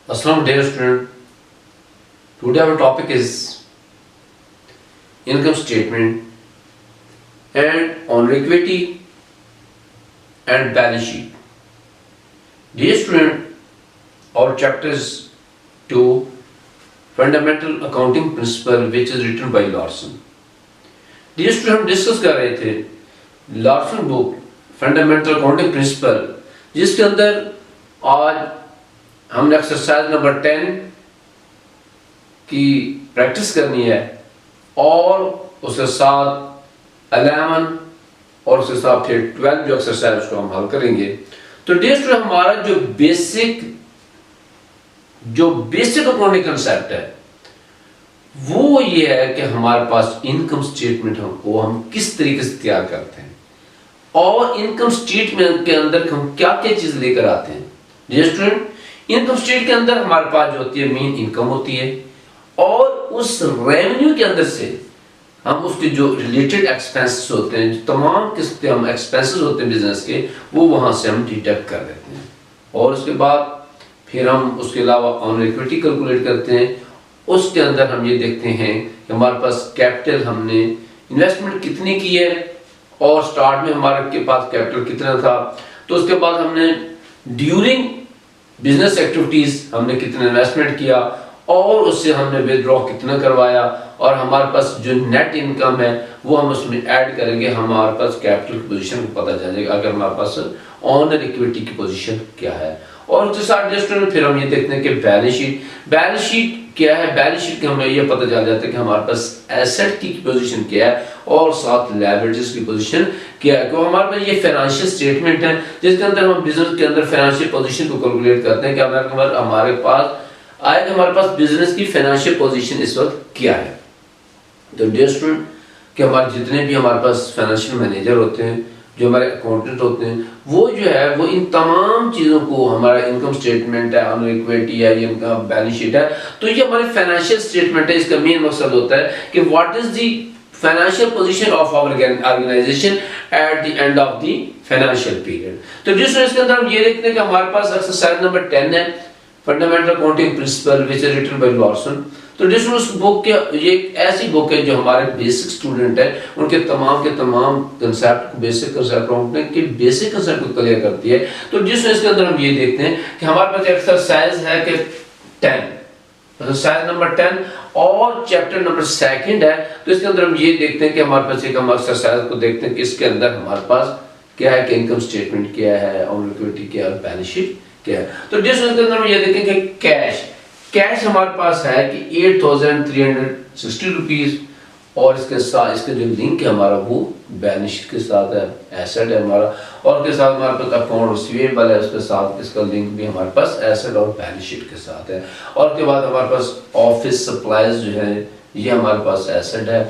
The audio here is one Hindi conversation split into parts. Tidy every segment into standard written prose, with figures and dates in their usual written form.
Assalamu dear student. Today our topic is income statement and on equity and balance sheet. Dear student, our chapter is 2 Fundamental Accounting Principle which is written by Larson. Dear student, हम डिस्कस कर रहे थे Larsen book fundamental accounting principal जिसके अंदर आज हमने एक्सरसाइज नंबर 10 की प्रैक्टिस करनी है और उसके साथ 11 और उसके साथ फिर 12 जो एक्सरसाइज उसको हम हल करेंगे। तो डियर स्टूडेंट, हमारा जो बेसिक अकाउंटिंग कंसेप्ट है वो ये है कि हमारे पास इनकम स्टेटमेंट को हम किस तरीके से तैयार करते हैं और इनकम स्टेटमेंट के अंदर हम क्या क्या चीज लेकर आते हैं। डियर स्टूडेंट, इनकम स्टेट के अंदर हमारे पास जो होती है मेन इनकम होती है और उस रेवेन्यू के अंदर से हम उसके जो रिलेटेड एक्सपेंसेस होते हैं, जो तमाम किस्म हम एक्सपेंसेस होते हैं बिजनेस के, वो वहां से हम डिडक्ट कर देते हैं और उसके बाद फिर हम उसके अलावा ऑन इक्विटी कैलकुलेट करते हैं। उसके अंदर हम ये देखते हैं कि हमारे पास कैपिटल हमने इन्वेस्टमेंट कितनी की है और स्टार्ट में हमारे के पास कैपिटल कितना था, तो उसके बाद हमने ड्यूरिंग बिजनेस एक्टिविटीज हमने कितना इन्वेस्टमेंट किया और उससे हमने विदड्रॉ कितना करवाया और हमारे पास जो नेट इनकम है वो हम उसमें ऐड करेंगे। हमारे पास कैपिटल की पोजीशन पता चल जाएगा अगर हमारे पास ऑनर इक्विटी की पोजीशन क्या है। और उसके साथ जस्ट फिर हम ये देखते हैं कि बैलेंस शीट क्या है। बैलेंस शीट के हमें ये पता चल जाता है कि हमारे पास एसेट की पोजीशन क्या है और साथ लायबिलिटीज की पोजीशन क्या है। क्योंकि हमारे पास ये फाइनेंशियल स्टेटमेंट है जिसके अंदर हम बिजनेस के अंदर फाइनेंशियल पोजीशन को कैलकुलेट करते हैं कि हमारे पास आए हमारे पास बिजनेस की फाइनेंशियल पोजीशन इस वक्त क्या है। तो डियर स्टूडेंट, कि हमारे जितने भी हमारे पास फाइनेंशियल मैनेजर होते हैं, जो हमारे अकाउंटेंट होते हैं, वो जो है वो इन तमाम चीज़ों को हमारा इनकम स्टेटमेंट है, ऑनर इक्विटी है, इनकम बैलेंस शीट है, तो ये हमारी फाइनेंशियल स्टेटमेंट है। इसका मेन मकसद होता है कि what is the financial position of our organisation at the end of the financial period. तो जिस इसके अंदर हम ये देखते हैं कि हमारे पास एक्सरसाइज नंबर 10 है fundamental accounting principle which is written by Larson. तो जिस उस बुक के ये एक ऐसी बुक है जो हमारे बेसिक स्टूडेंट है उनके तमाम कंसेप्ट बेसिक कंसेप्ट के बेसिक कंसेप्ट को क्लियर करती है। तो जिस इसके अंदर हम ये देखते हैं कि हमारे पास एक्सरसाइज है कि 10 एक्सरसाइज नंबर 10 और चैप्टर नंबर 2 है। तो इसके अंदर हम ये देखते हैं कि हमारे पास एक हम एक्सरसाइज को देखते हैं कि इसके अंदर हमारे पास क्या है कि इनकम स्टेटमेंट क्या है, ऑनर इक्विटी क्या है, बैलेंस शीट क्या है। तो जिस इसके अंदर हम ये देखते हैं कि कैश हमारे पास है कि 8360 रुपीज और इसके साथ इसका जो लिंक है हमारा वो बैलेंस शीट के साथ है, एसेट है हमारा, और उसके साथ हमारे पास अकाउंट रिसीवेबल है, उसके साथ इसका लिंक भी हमारे पास एसेट और बैलेंस शीट के साथ है। और उसके बाद हमारे पास ऑफिस सप्लाईज जो है ये हमारे पास एसेट है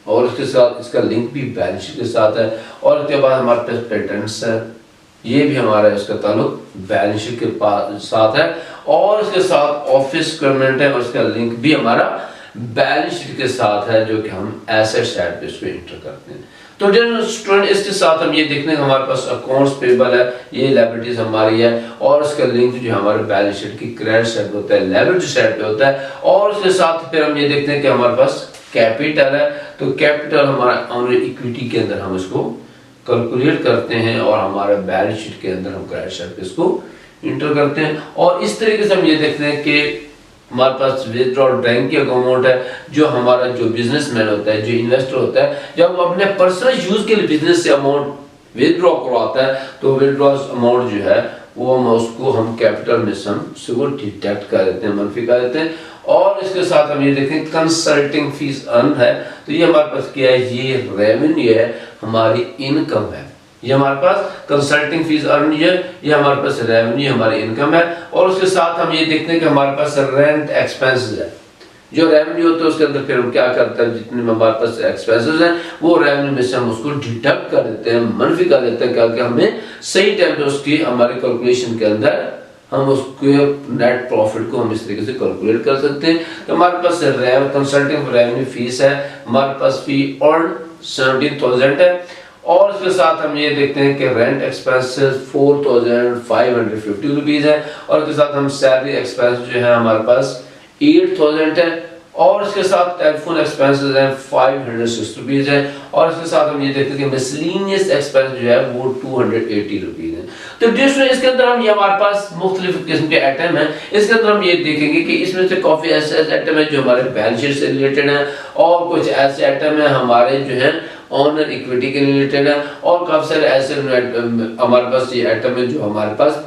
और उसके साथ इसका लिंक भी बैलेंस शीट के साथ है। और उसके बाद हमारे पास पेटेंट्स है, ये भी हमारा इसका ताल्लुक बैलेंस शीट के साथ है और उसके साथ ऑफिस इक्विपमेंट है और उसका लिंक भी हमारा बैलेंस शीट के साथ है जो कि हम एसेट साइड पे इसको एंटर करते हैं। तो डियर स्टूडेंट, इसके साथ हम ये देखने हैं हमारे पास अकाउंट्स पेबल है, ये लायबिलिटीज हमारी है और उसका लिंक जो हमारे बैलेंस शीट की क्रेडिट साइड पे होता है, लायबिलिटी साइड पे होता है। और उसके साथ फिर हम ये देखते हैं कि हमारे पास कैपिटल है, तो कैपिटल हमारा ऑनर इक्विटी के अंदर हम इसको कैलकुलेट करते हैं और हमारे बैलेंस शीट के अंदर हम क्रेडिट साइड पे इसको इंटर करते हैं। और इस तरीके से हम ये देखते हैं कि हमारे पास विथड्रॉ ड्राइंग की अमाउंट है जो हमारा जो बिजनेसमैन होता है, जो इन्वेस्टर होता है, जब वो अपने पर्सनल यूज के लिए बिजनेस से अमाउंट विथड्रॉ करवाता है तो विथड्रॉ अमाउंट जो है वो हम कैपिटल में से हम उसको डिडक्ट कर देते हैं, मनफी कर देते हैं। और इसके साथ हम ये देखें कंसल्टिंग फीस अर्न है, तो ये हमारे पास क्या है, ये रेवेन्यू है, हमारी इनकम है। ये हमारे पास कंसल्टिंग फीस अर्न है, ये हमारे पास रेवेन्यू हमारी इनकम है। और उसके साथ हम ये देखते हैं कि हमारे पास रेंट एक्सपेंसेस है, जो रेवेन्यू होता है उसके अंदर फिर हम क्या करते हैं, जितने हमारे पास एक्सपेंसेस हैं वो रेवेन्यू में से हम उसको डिडक्ट कर देते हैं, मनफी कर देते हैं, क्योंकि हमें सही टाइम पे उसकी हमारे कैलकुलेशन के अंदर हम उसको नेट प्रॉफिट को हम इस तरीके से कैलकुलेट कर सकते हैं। तो हमारे पास कंसल्टिंग रेवेन्यू फीस है, हमारे पास फी अर्न 17,000 है और इसके साथ हम ये देखते हैं कि रेंट एक्सपेंसेस 4550 रुपीज है, और इसके साथ हम सैलरी एक्सपेंस जो है हमारे पास 8000 है, और इसके साथ टेलीफोन एक्सपेंसेस हैं 506 रुपीज है, और इसके साथ हम ये देखते हैं कि मिसलेनियस एक्सपेंस जो है वो 280 रुपीज है। तो दोस्तों इसके अंदर हम ये हमारे पास मुख्तलिफ किस्म के आइटम हैं। इसके अंदर हम ये देखेंगे कि इसमें से काफी ऐसे आइटम है जो हमारे बैलेंस शीट से रिलेटेड है, और कुछ ऐसे आइटम है हमारे जो है ऑनर इक्विटी के रिलेटेड है, और काफी सारे ऐसे हमारे पास ये आइटम है जो हमारे पास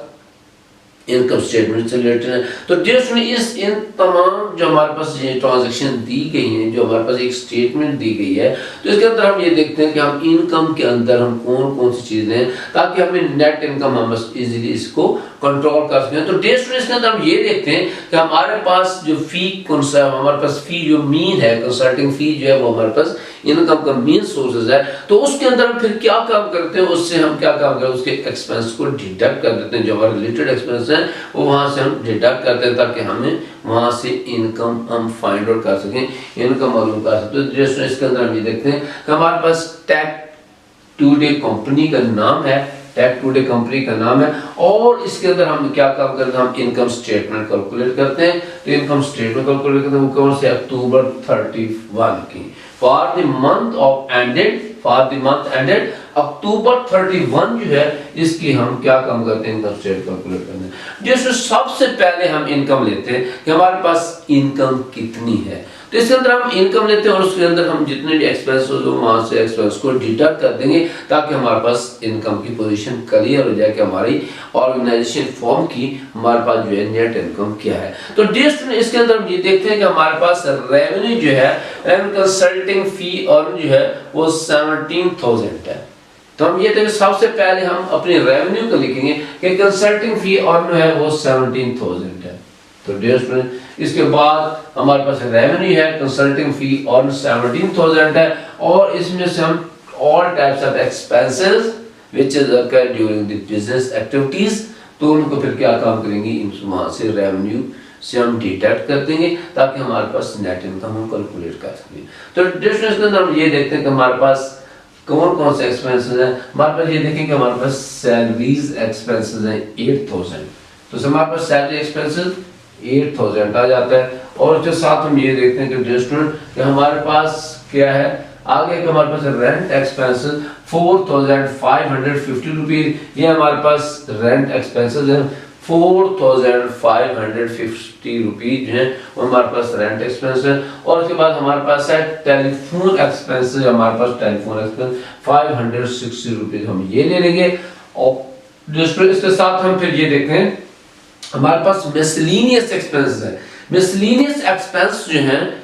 इनकम स्टेटमेंट से रिलेटेड है। तो दोस्तों इस इन तमाम जो हमारे पास ये ट्रांजैक्शन दी गई हैं, जो हमारे पास एक स्टेटमेंट दी गई है, तो इसके अंदर हम ये देखते हैं कि हम इनकम के अंदर हम कौन कौन सी चीजें हैं, ताकि हमें नेट इनकम हम इजीली इसको कंट्रोल कर सकें। तो दोस्तों इसके अंदर हम ये देखते हैं कि हमारे पास जो फी हमारे पास फी जो मीन है, कंसल्टिंग फी जो है वो हमारे पास इनकम का मेन सोर्सेज है। तो उसके अंदर हम फिर क्या काम करते हैं, उससे हम क्या काम करते हैं, उसके एक्सपेंस को डिडक्ट कर देते हैं, जो हमारे रिलेटेड एक्सपेंस हैं वो वहां से हम डिडक्ट करते हैं, ताकि हमें वहां से इनकम हम फाइंड आउट कर सकें, इनकम मालूम कर सकते हैं। तो जैसे इसके अंदर हम ये देखते हैं कि हमारे पास टेक टुडे कंपनी का नाम है, टेक टुडे कंपनी का नाम है, और इसके अंदर हम क्या काम करते हैं, हम इनकम स्टेटमेंट कैलकुलेट करते हैं। तो इनकम स्टेटमेंट कैलकुलेट करते हैं वो कौन से, अक्टूबर 31 की, फॉर द मंथ एंडेड अक्टूबर 31 जो है इसकी हम क्या काम करते हैं, इनकम स्टेटमेंट कैलकुलेट करते हैं। जैसे सबसे पहले हम इनकम लेते हैं कि हमारे पास इनकम कितनी है। तो इसके अंदर हम इनकम लेते हैं और उसके अंदर हम जितने भी एक्सपेंस हो वहां से एक्सपेंस को डिडक्ट कर देंगे, ताकि हमारे पास इनकम की पोजीशन क्लियर हो जाए कि हमारी ऑर्गेनाइजेशन फॉर्म की हमारे पास जो है नेट इनकम क्या है। तो इसके अंदर हम ये देखते हैं कि हमारे पास रेवेन्यू जो है कंसल्टिंग फी और जो है वो 17,000 है। तो हम ये देखिए सबसे पहले हम अपने रेवेन्यू को लिखेंगे कि कंसल्टिंग फी और जो है वो 17,000 है। तो डियर स्टूडेंट इसके बाद हमारे पास रेवेन्यू है, कंसल्टिंग फी और 17,000 है, और इसमें से हम all types of expenses which is occur during the business activities, तो उनको फिर क्या काम करेंगे, वहां से रेवेन्यू से हम डिडक्ट कर देंगे, ताकि हमारे पास नेट इनकम हम कैलकुलेट कर सकें। तो डियर इसके अंदर हम ये देखते हैं कि हमारे पास कौन कौन से एक्सपेंसेस हैं। हमारे पास ये देखें कि हमारे पास सैलरीज एक्सपेंसेस हैं 8,000, तो हमारे पास सैलरी एक्सपेंसेस 8,000 आ जाता है, और उसके साथ हम ये देखते हैं कि स्टूडेंट कि हमारे पास क्या है आगे कि हमारे पास रेंट एक्सपेंसेस 4,550 रुपीज, ये हमारे पास रेंट एक्सपेंसेस है 4,550 रुपीज जो है वो हमारे पास रेंट एक्सपेंस है। और उसके बाद हमारे पास है टेलीफोन एक्सपेंसेस, हमारे पास टेलीफोन एक्सपेंस 560 रुपीज हम ये ले लेंगे। और इसके साथ हम फिर ये देखते हैं हमारे पास मिसलेनियस एक्सपेंस है। मिसलेनियस एक्सपेंस जो है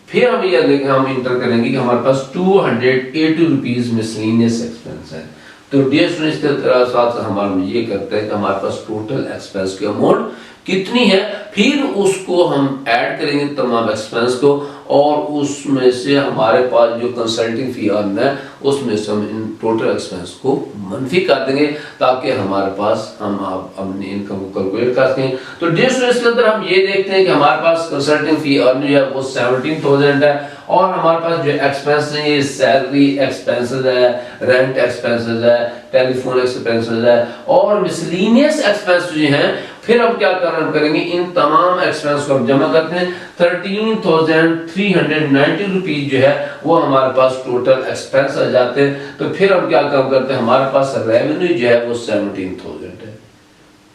फिर हम ये देखें, हम इंटर करेंगे कि हमारे पास 280 रुपीज मिसलेनियस एक्सपेंस है। तो डियर स्टूडेंट्स के साथ हमारे ये करते हैं कि हमारे पास टोटल एक्सपेंस की अमाउंट कितनी है, फिर उसको हम ऐड करेंगे तमाम एक्सपेंस को, और उसमें से हमारे पास जो कंसल्टिंग फी अर्न है उसमें से हम इन टोटल एक्सपेंस को मनफी कर देंगे, ताकि हमारे पास हम अपनी इनकम को कैलकुलेट कर सकें। तो डियर स्टूडेंट्स के अंदर हम ये देखते हैं कि हमारे पास कंसल्टिंग फी अर्न जो है वो 17,000 है, और हमारे पास जो एक्सपेंस है ये सैलरी एक्सपेंसेस है, रेंट एक्सपेंसेस है, टेलीफोन एक्सपेंसेस है, और मिसलेनियस एक्सपेंस जो हैं फिर हम क्या करेंगे, इन तमाम एक्सपेंस को हम जमा करते हैं। 13,390 रुपीज जो है वो हमारे पास टोटल एक्सपेंस आ जाते हैं। तो फिर हम क्या काम करते हैं, हमारे पास रेवेन्यू जो है वो 17,000 है।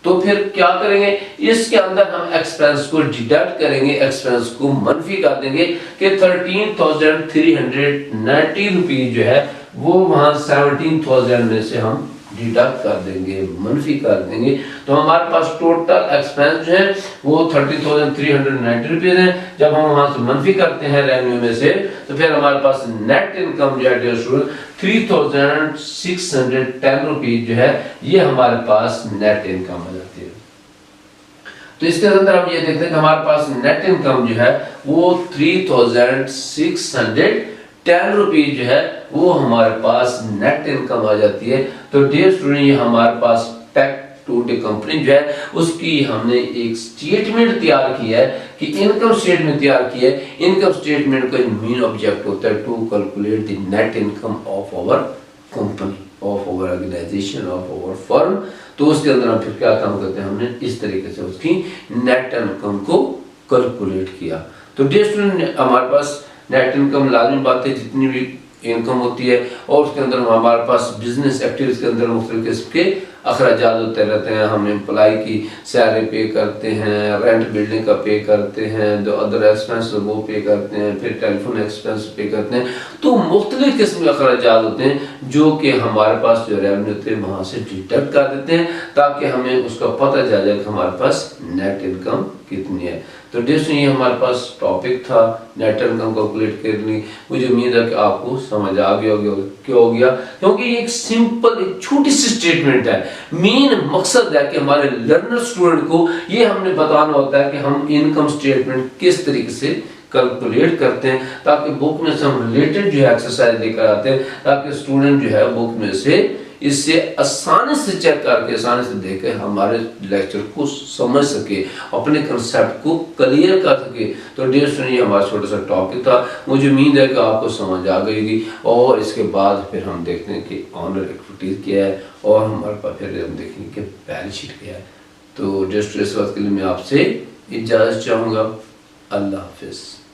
तो फिर क्या करेंगे, इसके अंदर हम एक्सपेंस को डिडक्ट करेंगे, एक्सपेंस को मनफी कर देंगे कि 13,390 रुपीज जो है वो वहां 17,000 में से हम डिडक्ट कर देंगे, मनफी कर देंगे। तो हमारे पास टोटल एक्सपेंस जो है वो 30,390 रुपीज है। जब हम वहां से मनफी करते हैं रेवेन्यू में से, तो फिर हमारे पास नेट इनकम जो है 3,610 रुपीज जो है ये हमारे पास नेट इनकम आ जाती है। तो इसके अंदर हम ये देखते हैं कि हमारे पास नेट इनकम जो है वो 3,610 रुपीज जो है वो हमारे पास नेट इनकम आ जाती है। तो डियर स्टूडेंट ये हमारे पास टेक टुडे कंपनी जो है उसकी हमने एक स्टेटमेंट तैयार किया है कि इनकम स्टेटमेंट तैयार की है। इनकम स्टेटमेंट का मेन ऑब्जेक्ट होता है to calculate the net income of our company, of our organisation, of our firm. तो उसके अंदर हम फिर क्या काम करते हैं, हमने इस तरीके से उसकी नेट इनकम को कैलकुलेट किया। तो डियर स्टूडेंट, हमारे पास नेट इनकम लाजमी बात है, जितनी भी इनकम होती है, और उसके अंदर हमारे पास बिजनेस एक्टिविटीज के अंदर मुख्तलिफ किस्म के अखराजात होते रहते हैं। हम एम्प्लॉय की सैलरी पे करते हैं, रेंट बिल्डिंग का पे करते हैं, जो अदर एक्सपेंस वो पे करते हैं, फिर टेलीफोन एक्सपेंस पे करते हैं। तो मुख्तलिफ किस्म के अखराजात होते हैं जो कि हमारे पास जो रेवेन्यू होते हैं वहाँ से डिडक्ट कर देते हैं, ताकि हमें उसका पता चल जाए कि हमारे पास नेट इनकम कितनी है। तो डियर ये हमारे पास टॉपिक था नेट इनकम कैलकुलेट करनी। मुझे उम्मीद है कि आपको समझ आ गया होगा। क्यों हो गया? क्योंकि ये एक सिंपल, एक छोटी सी स्टेटमेंट है। मेन मकसद है कि हमारे लर्नर स्टूडेंट को ये हमने बताना होता है कि हम इनकम स्टेटमेंट किस तरीके से कैलकुलेट करते हैं, ताकि बुक में से हम रिलेटेड जो है एक्सरसाइज लेकर आते हैं, ताकि स्टूडेंट जो है बुक में से इससे आसानी से चेक करके, आसानी से देकर हमारे लेक्चर को समझ सके, अपने कंसेप्ट को क्लियर कर सके। तो डियर स्टूडेंट, ये हमारा छोटा सा टॉपिक था। मुझे उम्मीद है कि आपको समझ आ गई, और इसके बाद फिर हम देखते हैं कि ऑनर एक्टिविटीज क्या है, और हमारे पास फिर हम देखेंगे कि बैलेंस शीट क्या है। तो डियर स्टूडेंट, इस वक्त के लिए मैं आपसे इजाज़त चाहूँगा। अल्लाह हाफिज़।